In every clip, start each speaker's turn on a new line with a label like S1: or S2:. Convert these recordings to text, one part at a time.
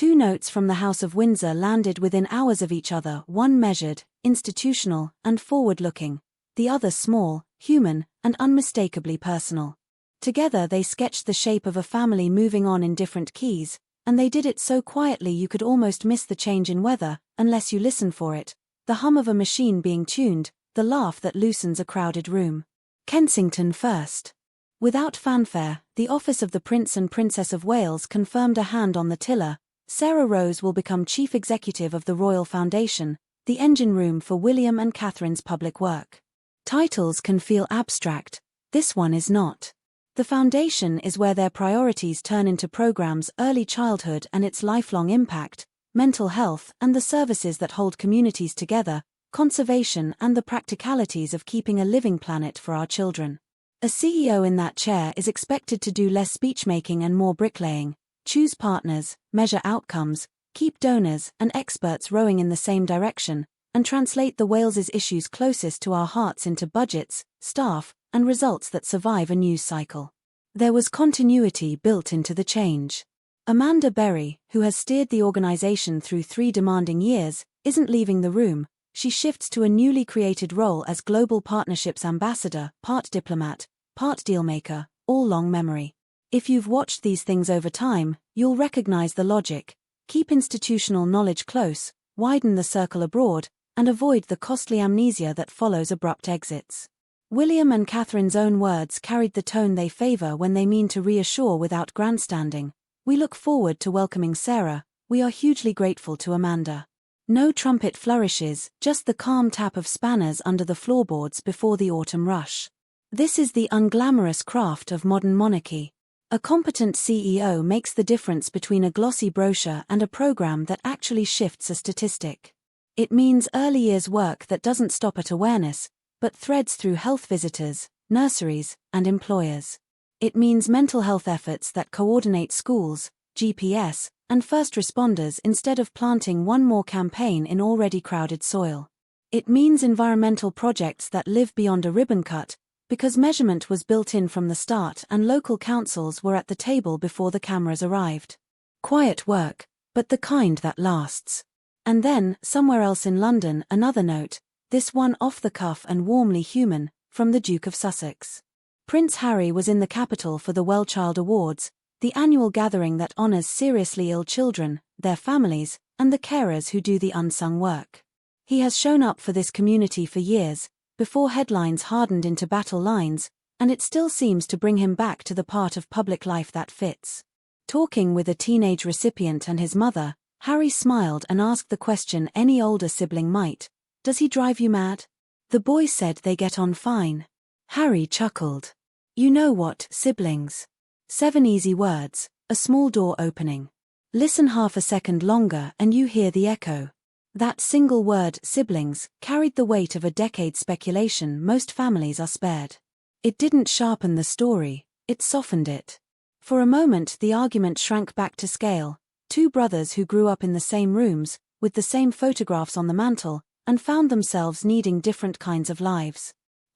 S1: Two notes from the House of Windsor landed within hours of each other, one measured, institutional, and forward-looking, the other small, human, and unmistakably personal. Together they sketched the shape of a family moving on in different keys, and they did it so quietly you could almost miss the change in weather, unless you listen for it, the hum of a machine being tuned, the laugh that loosens a crowded room. Kensington first. Without fanfare, the office of the Prince and Princess of Wales confirmed a hand on the tiller. Sarah Rose will become Chief Executive of the Royal Foundation, the engine room for William and Catherine's public work. Titles can feel abstract. This one is not. The foundation is where their priorities turn into programs: early childhood and its lifelong impact, mental health and the services that hold communities together, conservation and the practicalities of keeping a living planet for our children. A CEO in that chair is expected to do less speechmaking and more bricklaying, choose partners, measure outcomes, keep donors and experts rowing in the same direction, and translate the Wales's issues closest to our hearts into budgets, staff, and results that survive a news cycle. There was continuity built into the change. Amanda Berry, who has steered the organization through 3 demanding years, isn't leaving the room. She shifts to a newly created role as Global Partnerships Ambassador, part diplomat, part dealmaker, all long memory. If you've watched these things over time, you'll recognize the logic. Keep institutional knowledge close, widen the circle abroad, and avoid the costly amnesia that follows abrupt exits. William and Catherine's own words carried the tone they favor when they mean to reassure without grandstanding. We look forward to welcoming Sarah. We are hugely grateful to Amanda. No trumpet flourishes, just the calm tap of spanners under the floorboards before the autumn rush. This is the unglamorous craft of modern monarchy. A competent CEO makes the difference between a glossy brochure and a program that actually shifts a statistic. It means early years work that doesn't stop at awareness, but threads through health visitors, nurseries, and employers. It means mental health efforts that coordinate schools, GPS, and first responders instead of planting one more campaign in already crowded soil. It means environmental projects that live beyond a ribbon cut, because measurement was built in from the start and local councils were at the table before the cameras arrived. Quiet work, but the kind that lasts. And then, somewhere else in London, another note, this one off the cuff and warmly human, from the Duke of Sussex. Prince Harry was in the capital for the Wellchild Awards, the annual gathering that honors seriously ill children, their families, and the carers who do the unsung work. He has shown up for this community for years, before headlines hardened into battle lines, and it still seems to bring him back to the part of public life that fits. Talking with a teenage recipient and his mother, Harry smiled and asked the question any older sibling might. Does he drive you mad? The boy said they get on fine. Harry chuckled. You know what, siblings? 7 easy words, a small door opening. Listen half a second longer and you hear the echo. That single word, siblings, carried the weight of a decade's speculation most families are spared. It didn't sharpen the story, it softened it. For a moment the argument shrank back to scale. 2 brothers who grew up in the same rooms, with the same photographs on the mantel, and found themselves needing different kinds of lives.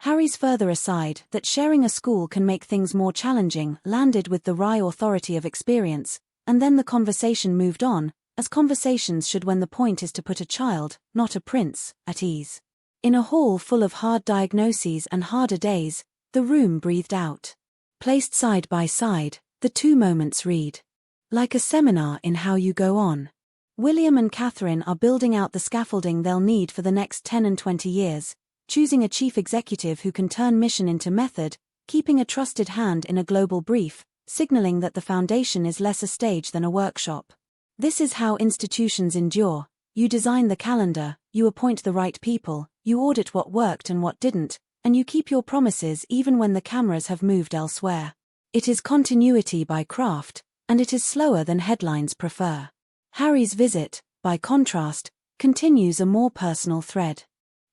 S1: Harry's further aside, that sharing a school can make things more challenging, landed with the wry authority of experience, and then the conversation moved on, as conversations should when the point is to put a child, not a prince, at ease. In a hall full of hard diagnoses and harder days, the room breathed out. Placed side by side, the 2 moments read. Like a seminar in how you go on. William and Catherine are building out the scaffolding they'll need for the next 10 and 20 years, choosing a chief executive who can turn mission into method, keeping a trusted hand in a global brief, signaling that the foundation is less a stage than a workshop. This is how institutions endure. You design the calendar, you appoint the right people, you audit what worked and what didn't, and you keep your promises even when the cameras have moved elsewhere. It is continuity by craft, and it is slower than headlines prefer. Harry's visit, by contrast, continues a more personal thread.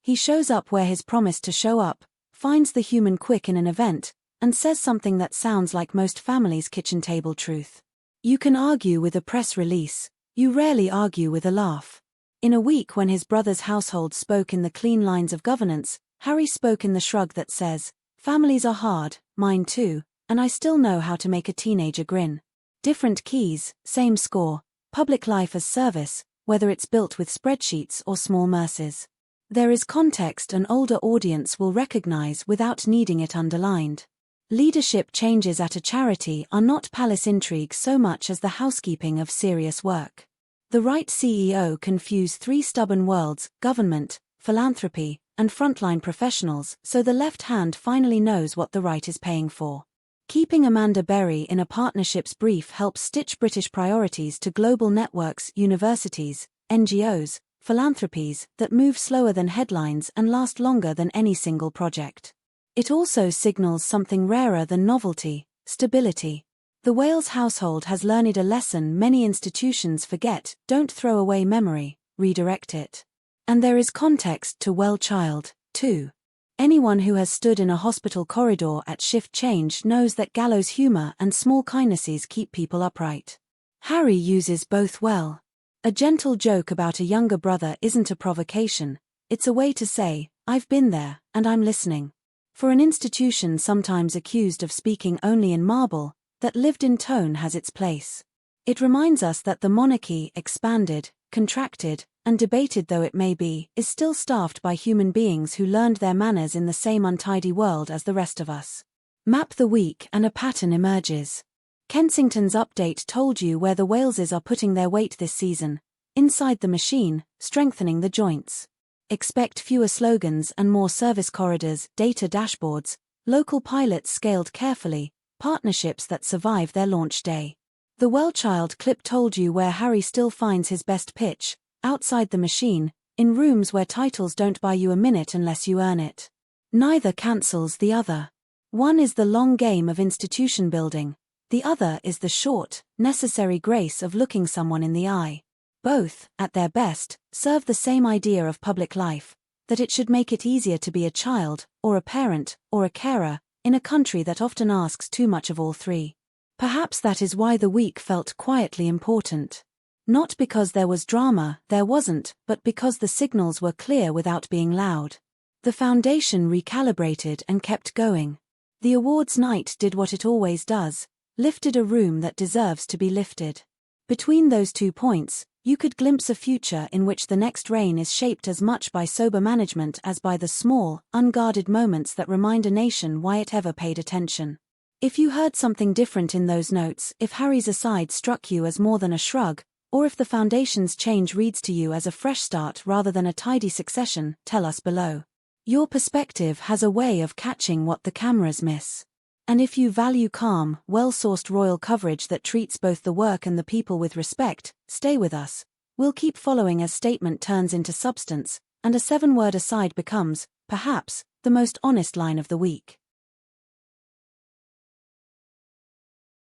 S1: He shows up where he's promised to show up, finds the human quick in an event, and says something that sounds like most families' kitchen table truth. You can argue with a press release, you rarely argue with a laugh. In a week when his brother's household spoke in the clean lines of governance, Harry spoke in the shrug that says, families are hard, mine too, and I still know how to make a teenager grin. Different keys, same score, public life as service, whether it's built with spreadsheets or small mercies. There is context an older audience will recognize without needing it underlined. Leadership changes at a charity are not palace intrigue so much as the housekeeping of serious work. The right CEO can fuse three stubborn worlds, government, philanthropy, and frontline professionals, so the left hand finally knows what the right is paying for. Keeping Amanda Berry in a partnerships brief helps stitch British priorities to global networks, universities, NGOs, philanthropies that move slower than headlines and last longer than any single project. It also signals something rarer than novelty, stability. The Wales household has learned a lesson many institutions forget: don't throw away memory, redirect it. And there is context to Well Child, too. Anyone who has stood in a hospital corridor at shift change knows that gallows humor and small kindnesses keep people upright. Harry uses both well. A gentle joke about a younger brother isn't a provocation, it's a way to say, I've been there, and I'm listening. For an institution sometimes accused of speaking only in marble, that lived-in tone has its place. It reminds us that the monarchy, expanded, contracted, and debated though it may be, is still staffed by human beings who learned their manners in the same untidy world as the rest of us. Map the week and a pattern emerges. Kensington's update told you where the Waleses are putting their weight this season: inside the machine, strengthening the joints. Expect fewer slogans and more service corridors, data dashboards, local pilots scaled carefully, partnerships that survive their launch day. The Well Child clip told you where Harry still finds his best pitch: outside the machine, in rooms where titles don't buy you a minute unless you earn it. Neither cancels the other. One is the long game of institution building, the other is the short, necessary grace of looking someone in the eye. Both, at their best, serve the same idea of public life: that it should make it easier to be a child, or a parent, or a carer, in a country that often asks too much of all three. Perhaps that is why the week felt quietly important. Not because there was drama, there wasn't, but because the signals were clear without being loud. The foundation recalibrated and kept going. The awards night did what it always does: lifted a room that deserves to be lifted. Between those 2 points, you could glimpse a future in which the next reign is shaped as much by sober management as by the small, unguarded moments that remind a nation why it ever paid attention. If you heard something different in those notes, if Harry's aside struck you as more than a shrug, or if the foundation's change reads to you as a fresh start rather than a tidy succession, tell us below. Your perspective has a way of catching what the cameras miss. And if you value calm, well-sourced royal coverage that treats both the work and the people with respect, stay with us. We'll keep following as statement turns into substance, and a 7-word aside becomes, perhaps, the most honest line of the week.